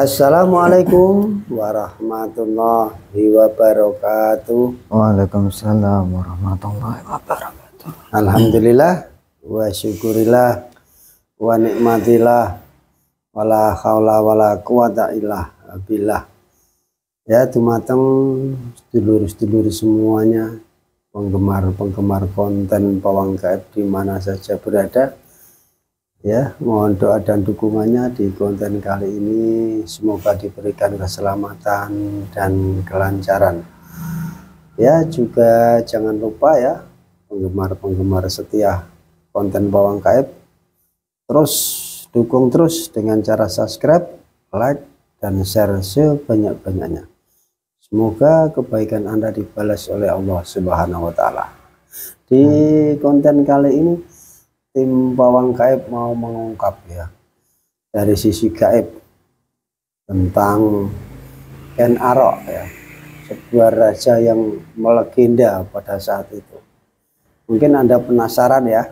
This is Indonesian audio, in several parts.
Assalamualaikum warahmatullahi wabarakatuh. Waalaikumsalam warahmatullahi wabarakatuh. Alhamdulillah wa syukurillah wa nikmatillah wala haula wala quwata illa billah. Ya, dumateng sedulur-sedulur semuanya, penggemar-penggemar konten Pawang Gaib di mana saja berada. Ya, mohon doa dan dukungannya di konten kali ini, semoga diberikan keselamatan dan kelancaran. Ya, juga jangan lupa ya, penggemar-penggemar setia konten Pawang Gaib, terus dukung terus dengan cara subscribe, like, dan share sebanyak-banyaknya. Semoga kebaikan Anda dibalas oleh Allah Subhanahu wa Ta'ala. Di konten kali ini, tim Pawang Gaib mau mengungkap ya dari sisi gaib tentang Ken Arok ya, sebuah raja yang melegenda pada saat itu. Mungkin Anda penasaran ya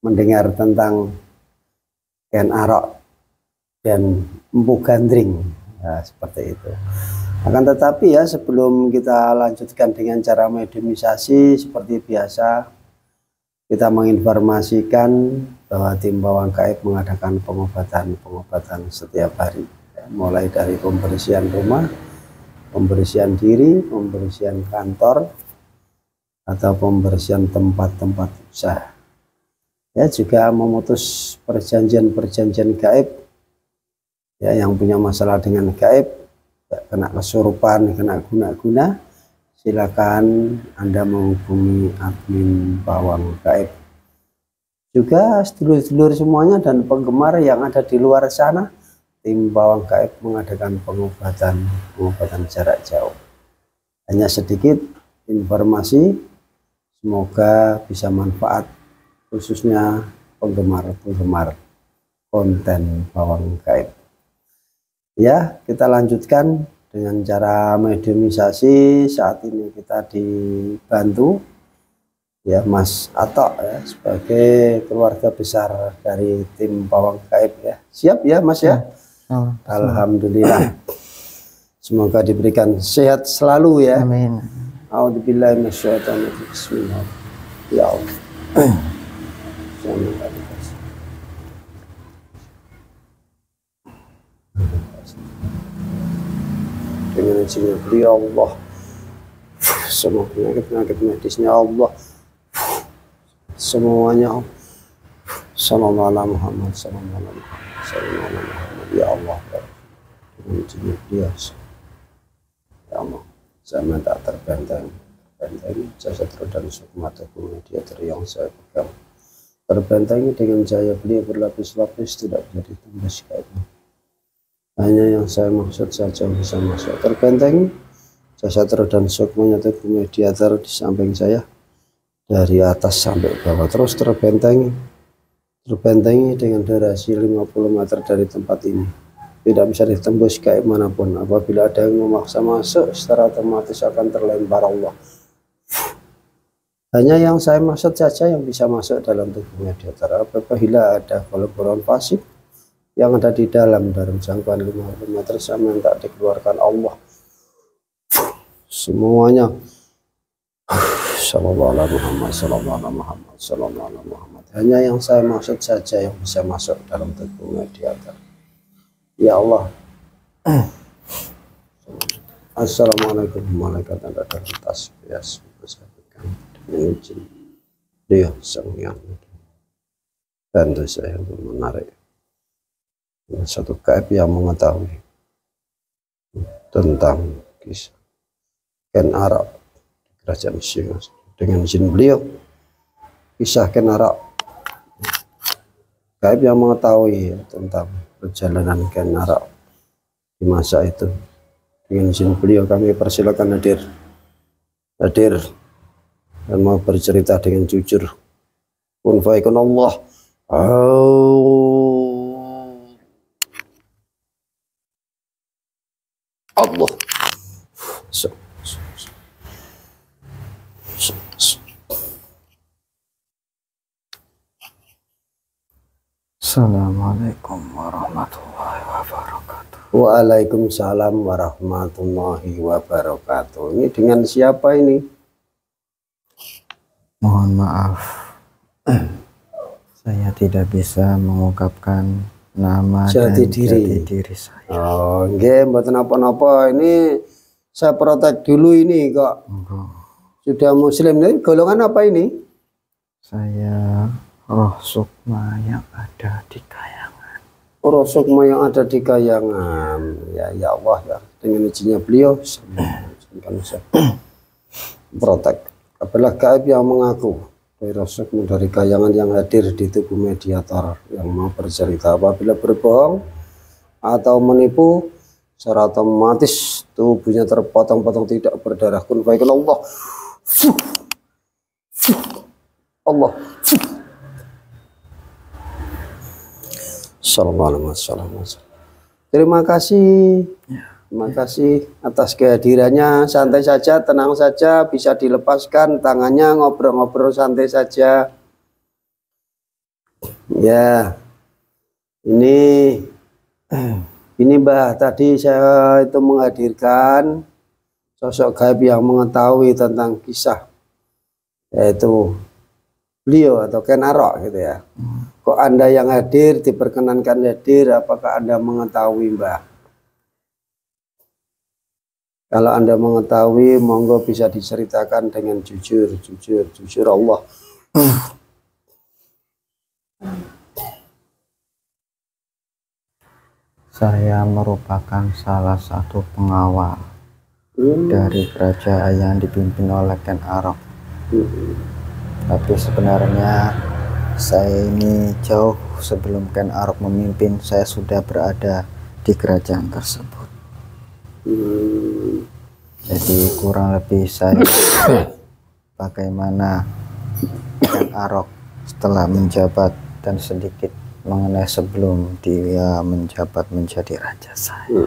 mendengar tentang Ken Arok dan Empu Gandring ya, seperti itu. Akan tetapi ya, sebelum kita lanjutkan dengan cara mediumisasi seperti biasa, kita menginformasikan bahwa tim Pawang Gaib mengadakan pengobatan setiap hari, ya, mulai dari pembersihan rumah, pembersihan diri, pembersihan kantor, atau pembersihan tempat-tempat usaha. Ya, juga memutus perjanjian-perjanjian gaib, ya, yang punya masalah dengan gaib, ya, kena kesurupan, kena guna-guna, silakan Anda menghubungi admin Pawang Gaib. Juga sedulur-sedulur semuanya dan penggemar yang ada di luar sana, tim Pawang Gaib mengadakan pengobatan jarak jauh. Hanya sedikit informasi, semoga bisa manfaat khususnya penggemar-penggemar konten Pawang Gaib. Ya, kita lanjutkan dengan cara mediumisasi. Saat ini kita dibantu ya Mas Atok ya, sebagai keluarga besar dari tim Pawang Gaib ya. Siap ya Mas ya? Alhamdulillah. Semoga diberikan sehat selalu ya. Amin. A'udzubillahi minasyaitonir rajim. Ya Allah. Dengan izinnya beliau Allah, semua penyakit-penyakit medisnya Allah, semuanya sallallahu alaihi Muhammad, sallallahu alaihi Muhammad, ya Allah, dengan izinnya beliau ya Allah, saya minta terbenteng jasad roh dan sukma tubuh mediator yang saya pegang, terbentengi dengan cahaya beliau berlapis-lapis, tidak bisa ditembus gaibnya. Hanya yang saya maksud saja bisa masuk. Terbentengi jasad roh dan sukmanya tubuh mediator di samping saya, dari atas sampai bawah, terus terbentengi dengan durasi 50 meter dari tempat ini. Tidak bisa ditembus gaib manapun. Apabila ada yang memaksa masuk, secara otomatis akan terlempar Allah. Hanya yang saya maksud saja yang bisa masuk dalam tubuh mediator. Apabila ada kolaboran pasif yang ada di dalam jangkauan 50 meter, saya minta dikeluarkan Allah semuanya. Sallallahu alaihi Muhammad, sallallahu alaihi Muhammad, sallallahu alaihi Muhammad. Hanya yang saya maksud saja yang bisa masuk dalam tubuh mediator. Ya Allah. Assalamualaikum warahmatullahi wabarakatuh. Ya, saya berikan dengan izin dia sang yang bantu saya untuk menarik satu gaib yang mengetahui tentang kisah Ken Arok di kerajaan Singa. Dengan izin beliau, kisah Ken Arok, gaib yang mengetahui tentang perjalanan Ken Arok di masa itu. Dengan izin beliau kami persilakan hadir dan mau bercerita dengan jujur. Kun fayakun Allah. Allah. Assalamualaikum warahmatullahi wabarakatuh. Waalaikumsalam warahmatullahi wabarakatuh. Ini dengan siapa ini? Mohon maaf, saya tidak bisa mengungkapkan nama Jati dan diri. jati diri saya. Oh, nggih, mboten napa-napa. Ini saya protek dulu ini kok. Enggak. Sudah muslim nih, golongan apa ini? Saya roh sukma yang ada di kayangan. Roh sukma yang ada di kayangan. Ya Allah ya, dengan izinnya beliau saya protek kabelah gaib yang mengaku dari roh sukma dari kayangan yang hadir di tubuh mediator yang mau bercerita apabila berbohong atau menipu secara otomatis tubuhnya terpotong-potong tidak berdarah kun baiklah Allah. Allah. Sallallahu alaihi wasallam. Terima kasih. Terima kasih atas kehadirannya. Santai saja, tenang saja, bisa dilepaskan tangannya, ngobrol-ngobrol santai saja. Ya. Ini Mbah, tadi saya itu menghadirkan sosok gaib yang mengetahui tentang kisah yaitu beliau atau Ken Arok gitu ya. Kok Anda yang hadir diperkenankan hadir, apakah Anda mengetahui Mbah? Kalau Anda mengetahui monggo bisa diceritakan dengan jujur Allah. Saya merupakan salah satu pengawal dari kerajaan yang dipimpin oleh Ken Arok. Tapi sebenarnya saya ini jauh sebelum Ken Arok memimpin, saya sudah berada di kerajaan tersebut. Jadi kurang lebih saya bagaimana Ken Arok setelah menjabat dan sedikit mengenai sebelum dia menjabat menjadi raja saya.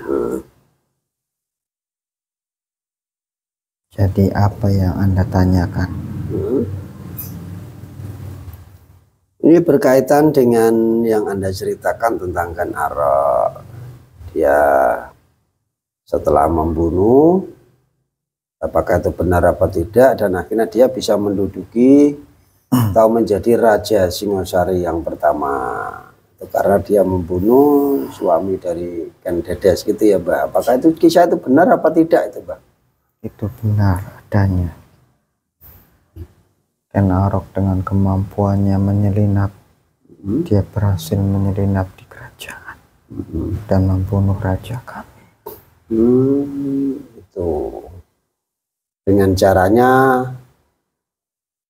Jadi apa yang Anda tanyakan? Ini berkaitan dengan yang Anda ceritakan tentang Ken Arok. Dia setelah membunuh, apakah itu benar apa tidak, dan akhirnya dia bisa menduduki atau menjadi Raja Singosari yang pertama. Itu karena dia membunuh suami dari Ken Dedes gitu ya Mbak. Apakah itu kisah itu benar apa tidak itu Mbak? Itu benar adanya. Ken Arok dengan kemampuannya menyelinap, dia berhasil menyelinap di kerajaan dan membunuh raja kami. Itu dengan caranya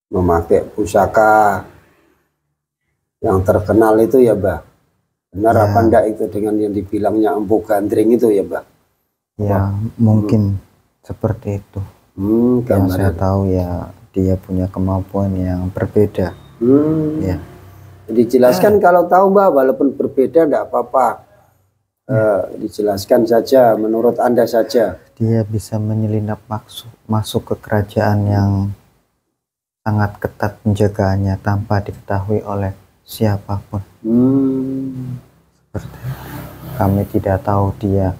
memakai pusaka yang terkenal itu ya Mbak. Benar ya. Apa enggak itu dengan yang dibilangnya Empu Gandring itu ya Mbak? Ya mungkin seperti itu. Yang saya tahu ya dia punya kemampuan yang berbeda. Ya. Dijelaskan kalau tahu Mbak, walaupun berbeda enggak apa-apa. Dijelaskan saja menurut Anda saja. Dia bisa menyelinap masuk ke kerajaan yang sangat ketat penjagaannya tanpa diketahui oleh siapapun. Seperti itu. Kami tidak tahu dia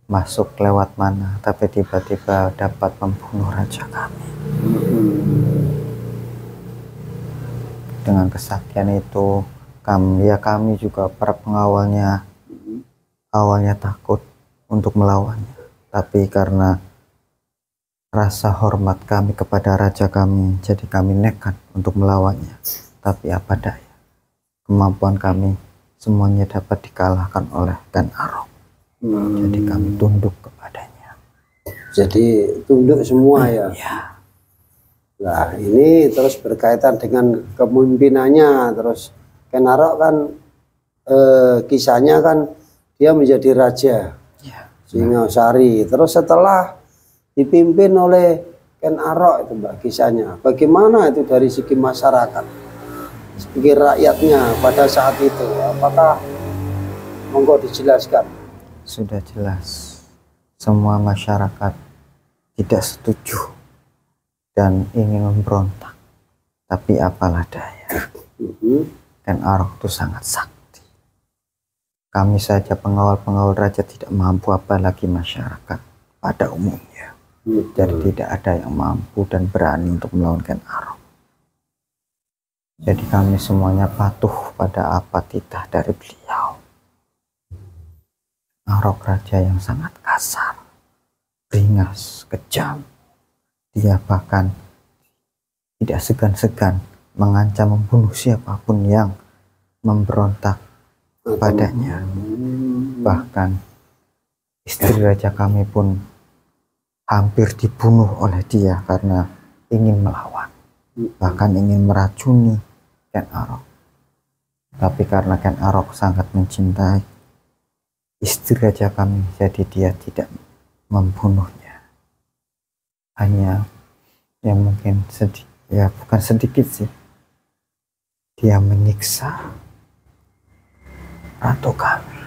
masuk lewat mana, tapi tiba-tiba dapat membunuh raja kami. Dengan kesaktian itu kami juga para pengawalnya awalnya takut untuk melawannya, tapi karena rasa hormat kami kepada raja kami, jadi kami nekat untuk melawannya. Tapi apa daya, kemampuan kami semuanya dapat dikalahkan oleh Ken Arok. Jadi kami tunduk kepadanya. Jadi tunduk semua ya. Nah ini terus berkaitan dengan kepemimpinannya. Terus Ken Arok kan kisahnya kan dia menjadi raja Singosari. Terus setelah dipimpin oleh Ken Arok itu Mbak kisahnya. Bagaimana itu dari segi masyarakat, segi rakyatnya pada saat itu? Apakah monggo dijelaskan? Sudah jelas, semua masyarakat tidak setuju dan ingin memberontak. Tapi apalah daya, Ken Arok itu sangat sakti. Kami saja pengawal-pengawal raja tidak mampu, apalagi masyarakat pada umumnya. Jadi tidak ada yang mampu dan berani untuk melawan Ken Arok. Jadi kami semuanya patuh pada apa titah dari beliau. Arok raja yang sangat kasar, beringas, kejam. Dia bahkan tidak segan-segan mengancam membunuh siapapun yang memberontak padanya. Bahkan istri raja kami pun hampir dibunuh oleh dia karena ingin melawan, bahkan ingin meracuni Ken Arok. Tapi karena Ken Arok sangat mencintai istri raja kami, jadi dia tidak membunuhnya. Hanya yang mungkin sedikit, ya bukan sedikit sih, dia menyiksa ratu kami,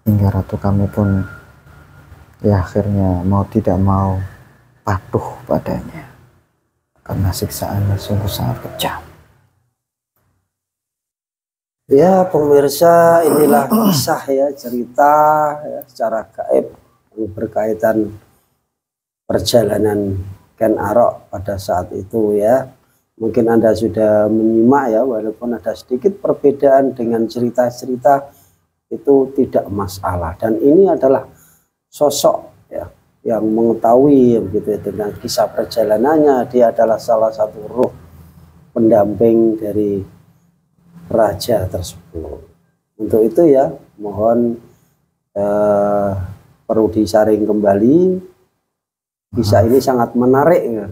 hingga ratu kami pun ya akhirnya mau tidak mau patuh padanya karena siksaannya sungguh sangat kejam. Ya pemirsa, inilah kisah ya, cerita ya, secara gaib yang berkaitan perjalanan Ken Arok pada saat itu ya. Mungkin Anda sudah menyimak ya, walaupun ada sedikit perbedaan dengan cerita-cerita itu tidak masalah. Dan ini adalah sosok ya yang mengetahui begitu ya, dengan kisah perjalanannya. Dia adalah salah satu roh pendamping dari raja tersebut. Untuk itu ya mohon perlu disaring kembali. Kisah ini sangat menarik ya.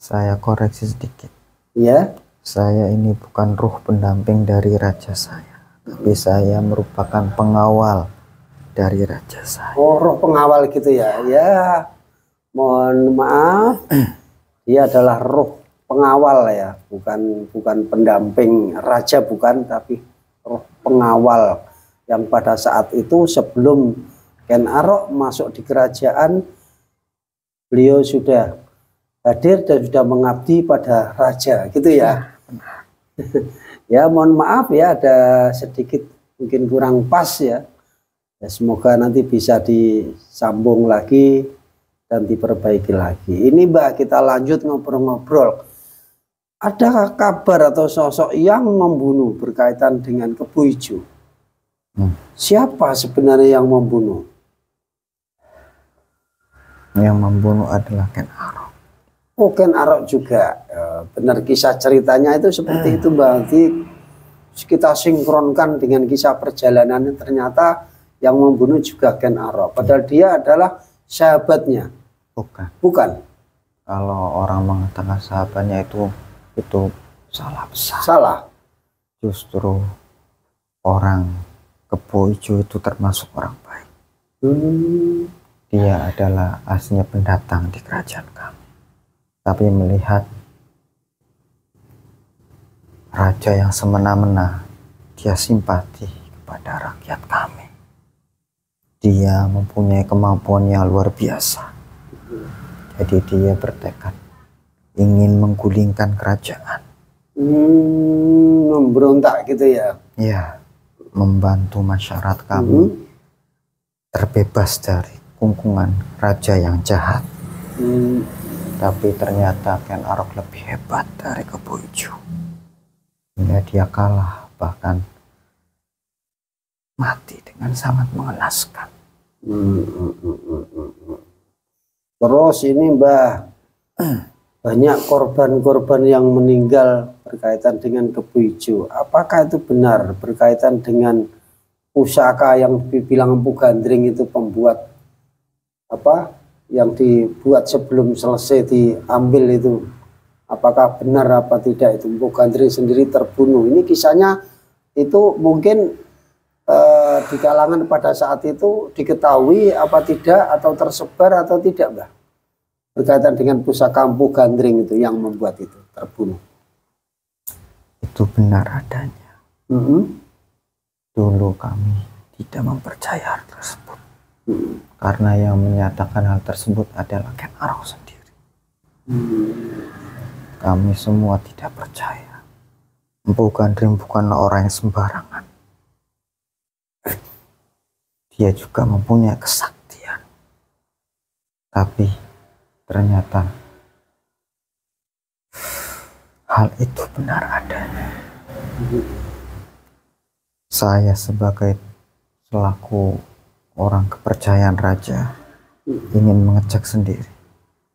Saya koreksi sedikit. Ya, Saya ini bukan ruh pendamping dari raja saya, tapi saya merupakan pengawal dari raja saya. oh roh pengawal gitu ya. Ya, mohon maaf, dia adalah roh pengawal ya, bukan pendamping raja, bukan, tapi roh pengawal yang pada saat itu sebelum Ken Arok masuk di kerajaan, beliau sudah hadir dan sudah mengabdi pada raja gitu ya. Ya mohon maaf ya, ada sedikit mungkin kurang pas ya. Ya, semoga nanti bisa disambung lagi dan diperbaiki lagi. Ini Mbak, kita lanjut ngobrol-ngobrol. Ada kabar atau sosok yang membunuh berkaitan dengan Kebo Ijo? Siapa sebenarnya yang membunuh? Yang membunuh adalah Ken Arok. Oh, Ken Arok juga. Benar, kisah ceritanya itu seperti itu Mbak. Nanti kita sinkronkan dengan kisah perjalanannya, ternyata yang membunuh juga Ken Arok. Padahal dia adalah sahabatnya. Bukan. Kalau orang mengatakan sahabatnya itu salah besar. Salah. Justru orang Kebo Ijo itu termasuk orang baik. Dia adalah aslinya pendatang di kerajaan kami. Tapi melihat raja yang semena-mena, dia simpati kepada rakyat kami. Dia mempunyai kemampuan yang luar biasa. Jadi dia bertekad ingin menggulingkan kerajaan. Memberontak gitu ya? Ya, membantu masyarakat kami terbebas dari kungkungan raja yang jahat. Tapi ternyata Ken Arok lebih hebat dari Kebo Ijo. Hingga dia kalah, bahkan mati dengan sangat mengenaskan. Terus ini Mbah, banyak korban-korban yang meninggal berkaitan dengan Kebo Ijo. Apakah itu benar berkaitan dengan pusaka yang dibilang Empu Gandring itu pembuat apa yang dibuat sebelum selesai diambil itu? Apakah benar apa tidak itu Empu Gandring sendiri terbunuh? Ini kisahnya itu mungkin di kalangan pada saat itu diketahui apa tidak, atau tersebar atau tidak Mbah, berkaitan dengan pusaka Empu Gandring itu yang membuat itu terbunuh? Itu benar adanya. Dulu kami tidak mempercaya hal tersebut. Karena yang menyatakan hal tersebut adalah Ken Arok sendiri. Kami semua tidak percaya. Empu Gandring bukanlah orang yang sembarangan. dia juga mempunyai kesaktian. Tapi ternyata hal itu benar adanya. Saya sebagai selaku orang kepercayaan raja ingin mengecek sendiri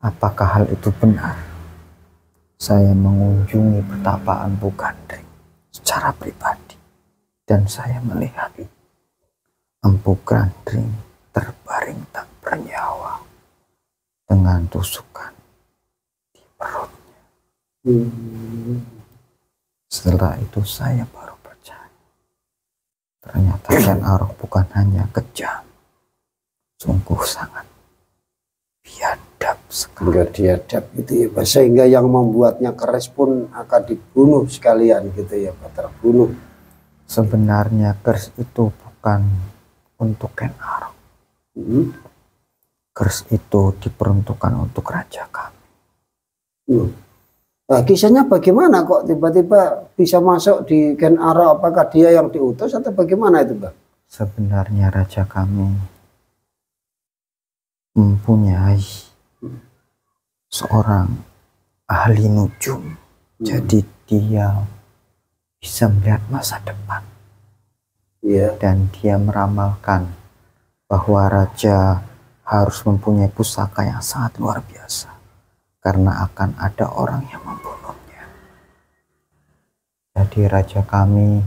apakah hal itu benar. Saya mengunjungi pertapaan Mpu Gandring secara pribadi dan saya melihat Mpu Gandring terbaring tak bernyawa dengan tusukan di perutnya. Setelah itu saya baru percaya ternyata Ken Arok bukan hanya kejam, sungguh sangat biadab sekali. Enggak diadab gitu ya Pak, sehingga yang membuatnya keris pun akan dibunuh sekalian gitu ya Pak, terbunuh. Sebenarnya keris itu bukan untuk Ken Arok. Keris itu diperuntukkan untuk raja kami. Nah, kisahnya bagaimana kok tiba-tiba bisa masuk di Ken Arok? Apakah dia yang diutus atau bagaimana itu Pak? Sebenarnya raja kami mempunyai seorang ahli nujum. Jadi dia bisa melihat masa depan. Dan dia meramalkan bahwa raja harus mempunyai pusaka yang sangat luar biasa karena akan ada orang yang membunuhnya. Jadi raja kami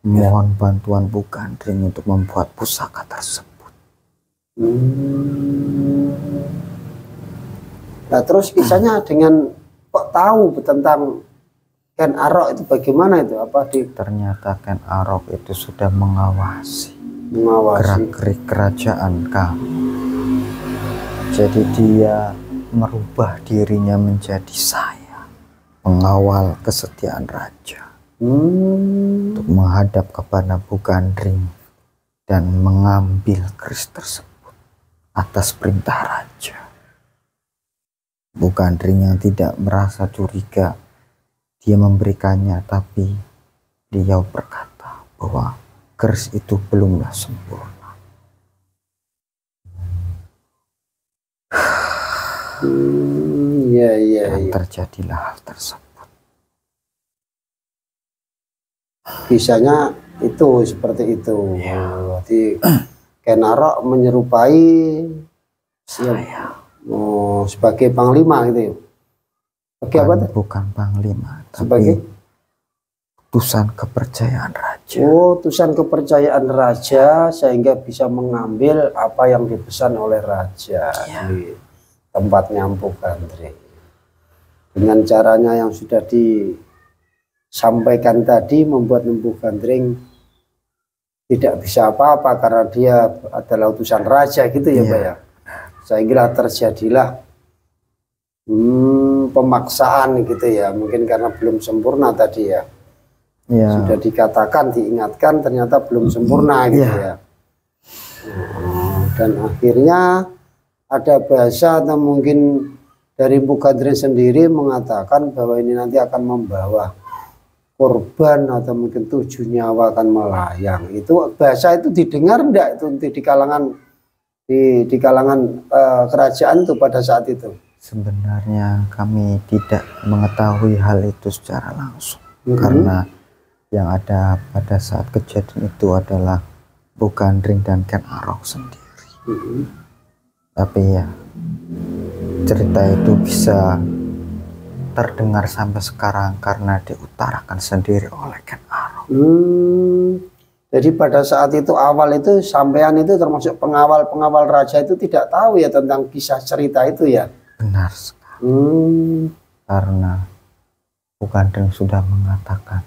mohon bantuan Mpu Gandring untuk membuat pusaka tersebut. Nah terus kisahnya dengan kok tahu tentang Ken Arok itu bagaimana itu? Ternyata Ken Arok itu sudah mengawasi gerak-gerik kerajaan kami. Jadi dia merubah dirinya menjadi saya, pengawal kesetiaan raja, untuk menghadap kepada Mpu Gandring dan mengambil keris tersebut atas perintah raja. Mpu Gandring yang tidak merasa curiga, dia memberikannya, tapi dia berkata bahwa keris itu belumlah sempurna. Dan terjadilah hal tersebut. Kisahnya itu seperti itu. Jadi Ken Arok menyerupai saya sebagai panglima gitu ya. Bukan panglima, tapi utusan kepercayaan raja. Utusan kepercayaan raja sehingga bisa mengambil apa yang dipesan oleh raja di tempatnya Mpu Gandring. Dengan caranya yang sudah disampaikan tadi membuat Mpu Gandring tidak bisa apa-apa karena dia adalah utusan raja gitu ya Pak ya. Sehingga terjadilah pemaksaan gitu ya, mungkin karena belum sempurna tadi ya. Sudah dikatakan, diingatkan, ternyata belum sempurna gitu ya. Dan akhirnya ada bahasa atau mungkin dari Mpu Gandring sendiri mengatakan bahwa ini nanti akan membawa korban atau mungkin 7 nyawa akan melayang. Itu bahasa itu didengar enggak itu di kalangan kerajaan itu pada saat itu? Sebenarnya kami tidak mengetahui hal itu secara langsung karena yang ada pada saat kejadian itu adalah Mpu Gandring dan Ken Arok sendiri. Tapi ya cerita itu bisa terdengar sampai sekarang karena diutarakan sendiri oleh Ken Arok. Jadi pada saat itu awal itu sampean itu termasuk pengawal raja itu tidak tahu ya tentang kisah cerita itu ya? Benar sekali. Karena Mpu Gandring sudah mengatakan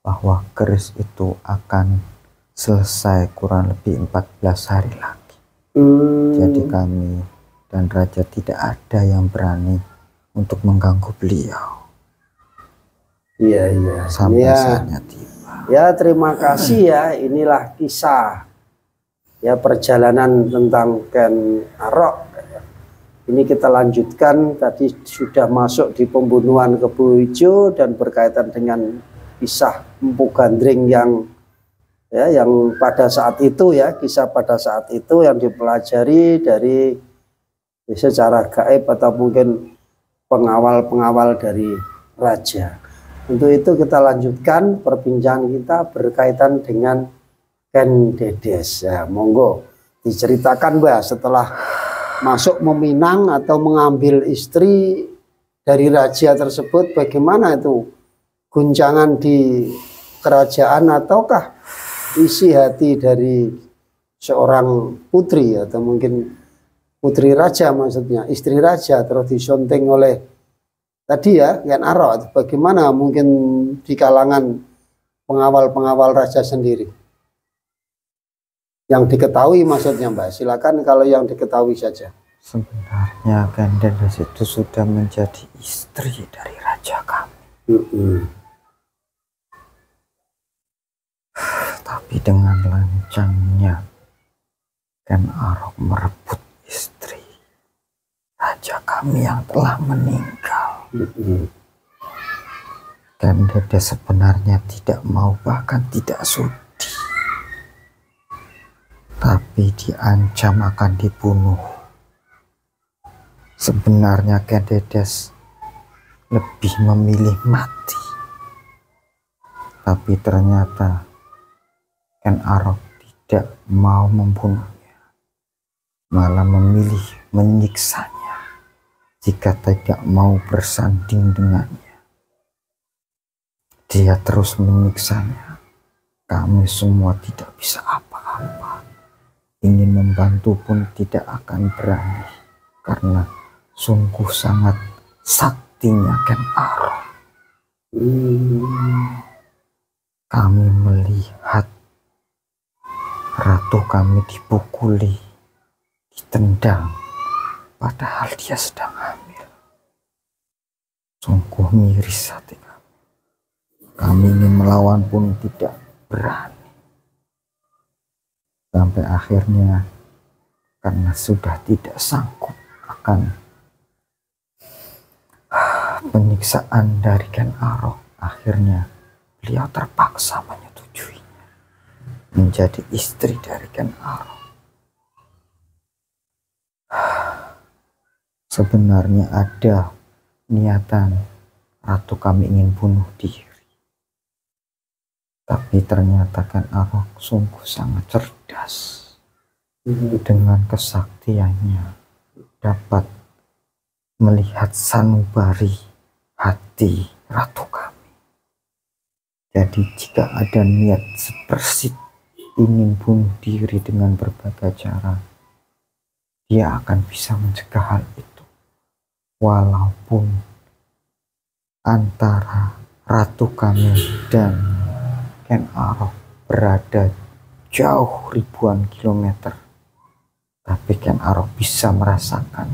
bahwa keris itu akan selesai kurang lebih 14 hari lagi. Jadi kami dan raja tidak ada yang berani untuk mengganggu beliau. Sampai saatnya tiba. Ya terima kasih ya, inilah kisah ya perjalanan tentang Ken Arok. Ini kita lanjutkan, tadi sudah masuk di pembunuhan Kebo Ijo dan berkaitan dengan kisah Mpu Gandring yang ya, yang pada saat itu ya, kisah pada saat itu yang dipelajari dari secara gaib atau mungkin pengawal-pengawal dari raja. Untuk itu kita lanjutkan perbincangan kita berkaitan dengan Ken Dedes. Ya, monggo diceritakan Mbak, setelah masuk meminang atau mengambil istri dari raja tersebut, bagaimana itu guncangan di kerajaan ataukah isi hati dari seorang putri atau mungkin putri raja, maksudnya istri raja, terus disonting oleh tadi ya Ken Arok. Bagaimana mungkin di kalangan pengawal-pengawal raja sendiri yang diketahui, maksudnya Mbak, silakan kalau yang diketahui saja. Sebenarnya Ken Dedes itu sudah menjadi istri dari raja kami. Tapi dengan lancangnya Ken Arok merebut istri raja kami yang telah meninggal. Ken Dedes sebenarnya tidak mau, bahkan tidak sudi, tapi diancam akan dibunuh. Sebenarnya Ken Dedes lebih memilih mati, tapi ternyata Ken Arok tidak mau membunuhnya, malah memilih menyiksanya jika tidak mau bersanding dengannya. Dia terus menyiksanya. Kami semua tidak bisa apa-apa. Ingin membantu pun tidak akan berani, karena sungguh sangat saktinya Ken Arok. Kami melihat ratu kami dipukuli, ditendang, padahal dia sedang hamil. Sungguh miris hati kami. Kami ingin melawan pun tidak berani. Sampai akhirnya karena sudah tidak sanggup akan penyiksaan dari Ken Arok, akhirnya beliau terpaksa menyetujuinya menjadi istri dari Ken Arok. Sebenarnya ada niatan ratu kami ingin bunuh diri, tapi ternyata Ken Arok sungguh sangat cerdas. Dengan kesaktiannya dapat melihat sanubari hati ratu kami. Jadi jika ada niat sepersit ingin bunuh diri dengan berbagai cara, dia akan bisa mencegah hal itu. Walaupun antara ratu kami dan Ken Arok berada jauh ribuan kilometer, tapi Ken Arok bisa merasakan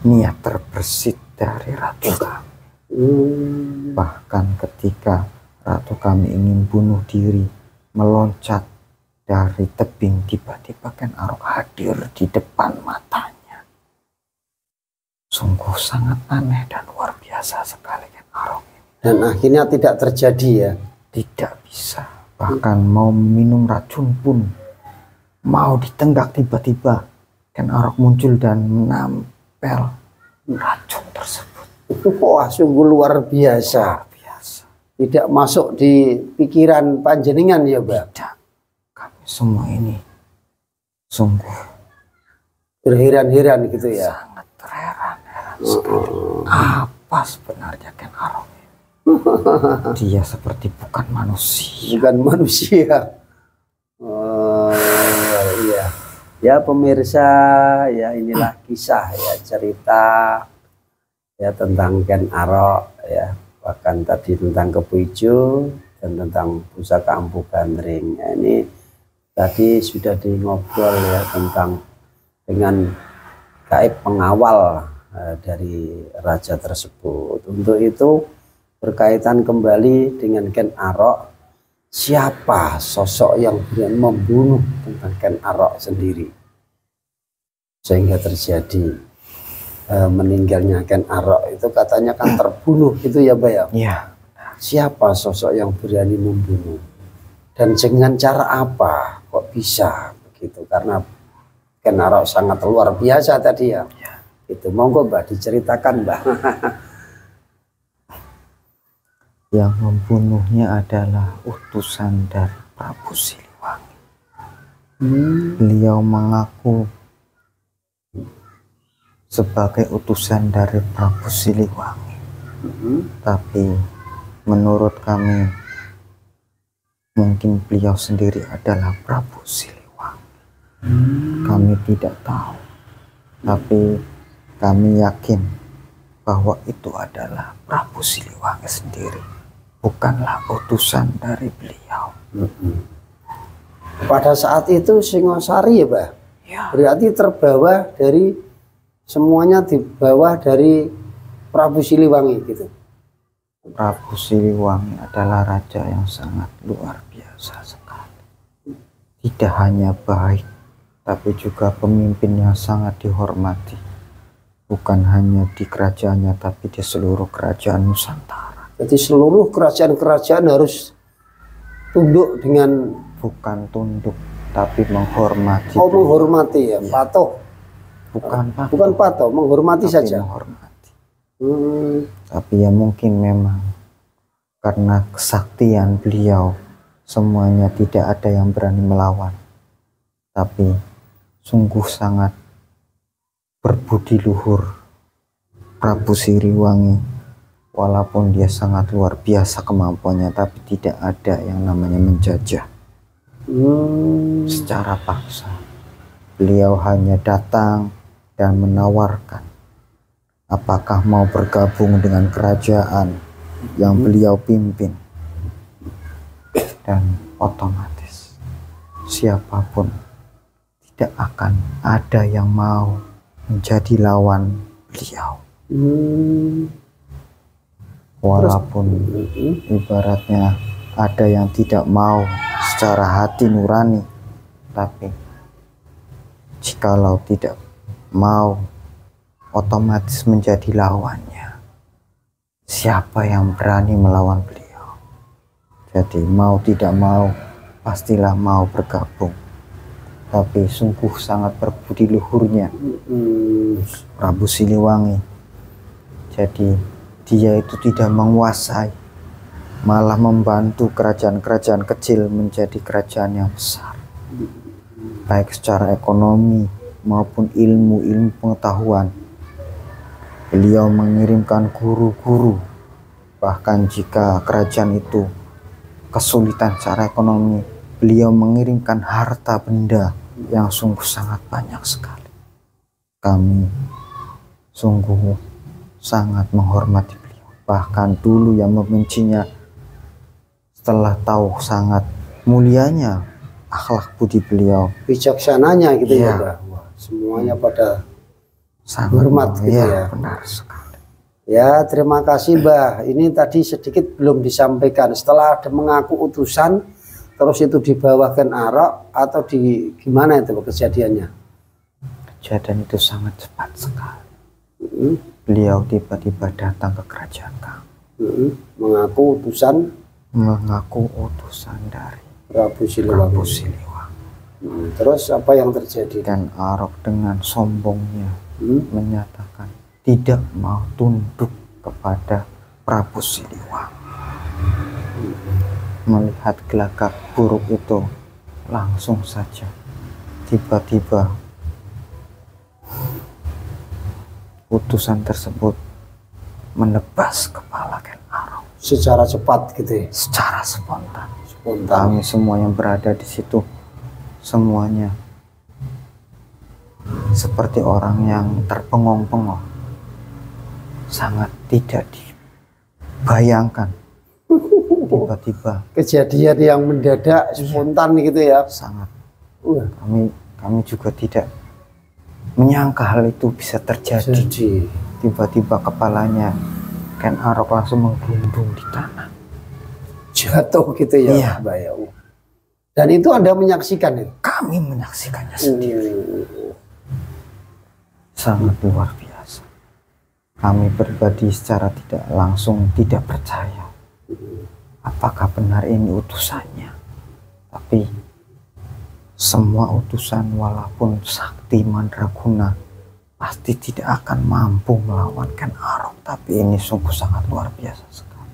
niat terbersit dari ratu kami. Bahkan ketika ratu kami ingin bunuh diri, meloncat dari tebing, tiba-tiba Ken Arok hadir di depan matanya. Sungguh sangat aneh dan luar biasa sekali Ken Arok ini. Dan akhirnya tidak terjadi ya? Tidak bisa. Bahkan mau minum racun pun, mau ditenggak, tiba-tiba Ken Arok muncul dan menempel racun tersebut. Wah, sungguh luar biasa. Tidak masuk di pikiran panjenengan ya Mbak? Tidak. Kami semua ini sungguh berheran-heran gitu ya? Sangat terheran-heran sekali. Apa sebenarnya Ken Arok ini? Dia seperti bukan manusia. Bukan manusia. Oh iya. Ya pemirsa, ya inilah kisah ya, cerita ya tentang Ken Arok ya. Bahkan tadi tentang Kebu Ijo dan tentang pusaka Empu Gandring. Ya, ini tadi sudah di ngobrol ya tentang dengan gaib pengawal dari raja tersebut. Untuk itu berkaitan kembali dengan Ken Arok, siapa sosok yang berani membunuh tentang Ken Arok sendiri sehingga terjadi meninggalnya Ken Arok itu katanya kan terbunuh gitu ya Mbak ya? Iya. Siapa sosok yang berani membunuh? dan dengan cara apa kok bisa begitu? Karena Ken Arok sangat luar biasa tadi ya. Itu monggo Mbah diceritakan Mbah. Yang membunuhnya adalah utusan dari Prabu Siliwangi. Beliau mengaku sebagai utusan dari Prabu Siliwangi. Tapi menurut kami mungkin beliau sendiri adalah Prabu Siliwangi. Kami tidak tahu, tapi kami yakin bahwa itu adalah Prabu Siliwangi sendiri, bukanlah utusan dari beliau. Pada saat itu Singosari ya Mbah, Ya. berarti terbawa dari semuanya di bawah dari Prabu Siliwangi gitu. Prabu Siliwangi adalah raja yang sangat luar biasa sekali. Tidak hanya baik, tapi juga pemimpin yang sangat dihormati. Bukan hanya di kerajaannya, tapi di seluruh kerajaan Nusantara. Jadi seluruh kerajaan-kerajaan harus tunduk dengan, Bukan tunduk, tapi menghormati. oh menghormati ya, patuh. Bukan patuh, menghormati tapi saja. menghormati. Hmm. Tapi ya mungkin memang karena kesaktian beliau, semuanya tidak ada yang berani melawan. Tapi sungguh sangat berbudi luhur Prabu Siliwangi. Walaupun dia sangat luar biasa kemampuannya, tapi tidak ada yang namanya menjajah secara paksa. Beliau hanya datang dan menawarkan apakah mau bergabung dengan kerajaan yang beliau pimpin, dan otomatis siapapun tidak akan ada yang mau menjadi lawan beliau. Walaupun ibaratnya ada yang tidak mau secara hati nurani, tapi jikalau tidak mau, otomatis menjadi lawannya. Siapa yang berani melawan beliau? Jadi mau tidak mau, pastilah mau bergabung. Tapi sungguh sangat berbudi luhurnya Prabu Siliwangi. Jadi dia itu tidak menguasai, malah membantu kerajaan-kerajaan kecil menjadi kerajaan yang besar. Baik secara ekonomi maupun ilmu pengetahuan. Beliau mengirimkan guru-guru, bahkan jika kerajaan itu kesulitan secara ekonomi, beliau mengirimkan harta benda yang sungguh sangat banyak sekali. Kami sungguh sangat menghormati beliau. Bahkan dulu yang membencinya, setelah tahu sangat mulianya akhlak budi beliau, bijaksananya gitu ya, ya Mbah. Wah, semuanya pada sangat hormat gitu ya, ya. benar sekali. Ya, terima kasih Mbah. Ini tadi sedikit belum disampaikan. Setelah ada mengaku utusan, terus itu di bawah Ken Arok atau di gimana itu kejadiannya? Kejadian itu sangat cepat sekali. Beliau tiba-tiba datang ke kerajaan kami. Mengaku utusan, mengaku utusan dari Prabu Prabu Siliwangi. Siliwangi. Terus apa yang terjadi? Dan Arok dengan sombongnya menyatakan tidak mau tunduk kepada Prabu Siliwangi. Melihat gelagak buruk itu, langsung saja tiba-tiba utusan tersebut menebas kepala Ken Arok Secara cepat gitu ya? secara spontan. Spontan. Kami semua yang berada di situ, semuanya seperti orang yang terpengong-pengong, sangat tidak dibayangkan. Tiba-tiba Kejadian yang mendadak, spontan gitu ya? sangat. Kami juga tidak menyangka hal itu bisa terjadi. Jadi Tiba-tiba kepalanya Ken Arok langsung menggelundung di tanah. jatuh gitu ya, Iya. Mbak ya. Dan itu Anda menyaksikan itu? Kami menyaksikannya sendiri. Sangat luar biasa. Kami pribadi secara tidak langsung tidak percaya. Apakah benar ini utusannya? Tapi semua utusan walaupun sakti mandraguna pasti tidak akan mampu melawan Ken Arok. Tapi ini sungguh sangat luar biasa sekali.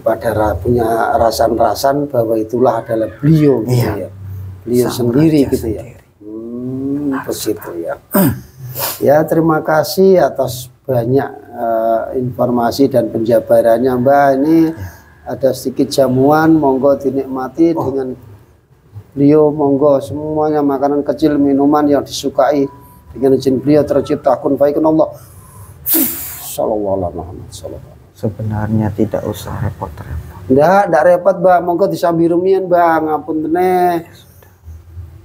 Pada punya rasan-rasan bahwa itulah adalah beliau gitu ya. Beliau sendiri gitu ya. Begitu ya. Ya, terima kasih atas banyak informasi dan penjabarannya Mbak. Ini ada sedikit jamuan, monggo dinikmati dengan beliau, monggo semuanya makanan kecil, minuman yang disukai dengan izin beliau tercipta kun faikun Allah. Sallallahu alaihi wasallam. Sebenarnya tidak usah repot-repot. Enggak repot Mbak, monggo disambirumian Bang, ngapun teneh.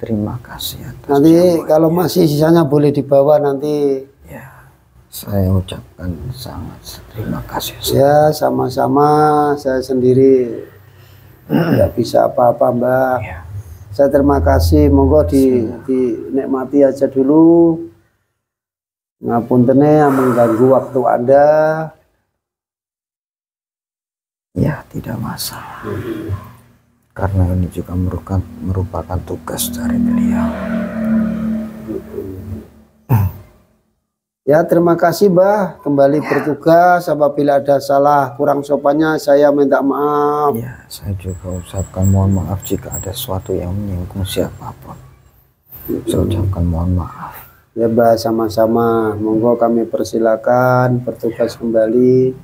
Terima kasih atas nanti jawabannya. Kalau masih sisanya boleh dibawa nanti. Ya, saya ucapkan sangat terima kasih. Ya, sama-sama. Saya sendiri tidak bisa apa-apa Mbak. Ya. Saya terima kasih, monggo dinikmati aja dulu. Ngapunten mengganggu waktu Anda. Ya, tidak masalah. Karena ini juga merupakan tugas dari beliau. Ya, terima kasih Mbah, kembali bertugas. Apabila ada salah kurang sopannya saya minta maaf. Ya, saya juga ucapkan mohon maaf jika ada sesuatu yang menyinggung siapapun. Saya ucapkan mohon maaf. Ya Mbah, sama-sama. Monggo kami persilakan bertugas kembali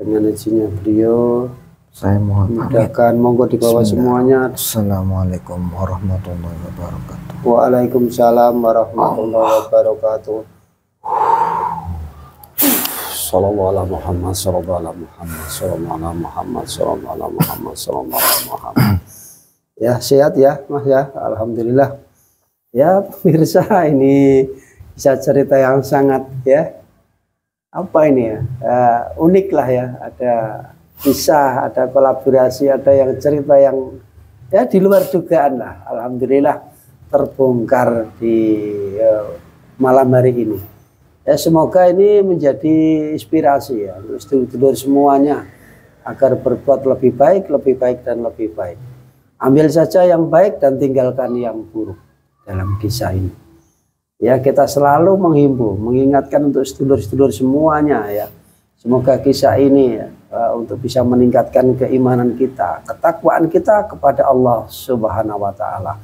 dengan izinnya beliau. Saya mohon mudahkan, monggo dibawa semuanya. Assalamualaikum warahmatullahi wabarakatuh. Waalaikumsalam warahmatullahi wabarakatuh. Sallallahu ala Muhammad, sallallahu ala Muhammad, sallallahu ala Muhammad, sallallahu ala Muhammad, sallallahu ala Muhammad. Ya, sehat ya Mas ya, alhamdulillah. Ya pemirsa, ini bisa cerita yang sangat ya, apa ini ya, unik lah ya. Ada kisah, ada kolaborasi, ada yang cerita yang ya di luar dugaan lah. Alhamdulillah terbongkar di malam hari ini. Ya, semoga ini menjadi inspirasi ya untuk sedulur semuanya agar berbuat lebih baik dan lebih baik. Ambil saja yang baik dan tinggalkan yang buruk dalam kisah ini. Ya, kita selalu menghimbau, mengingatkan untuk sedulur-sedulur semuanya ya. Semoga kisah ini ya, untuk bisa meningkatkan keimanan kita, ketakwaan kita kepada Allah Subhanahu wa taala.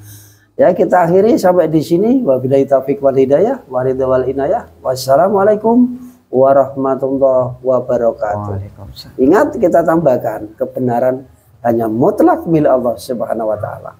Ya, kita akhiri sampai di sini. Wabillahi taufiq wal hidayah, waridha wal inayah. Wassalamualaikum warahmatullahi wabarakatuh. Ingat, kita tambahkan kebenaran hanya mutlak milik Allah Subhanahu wa taala.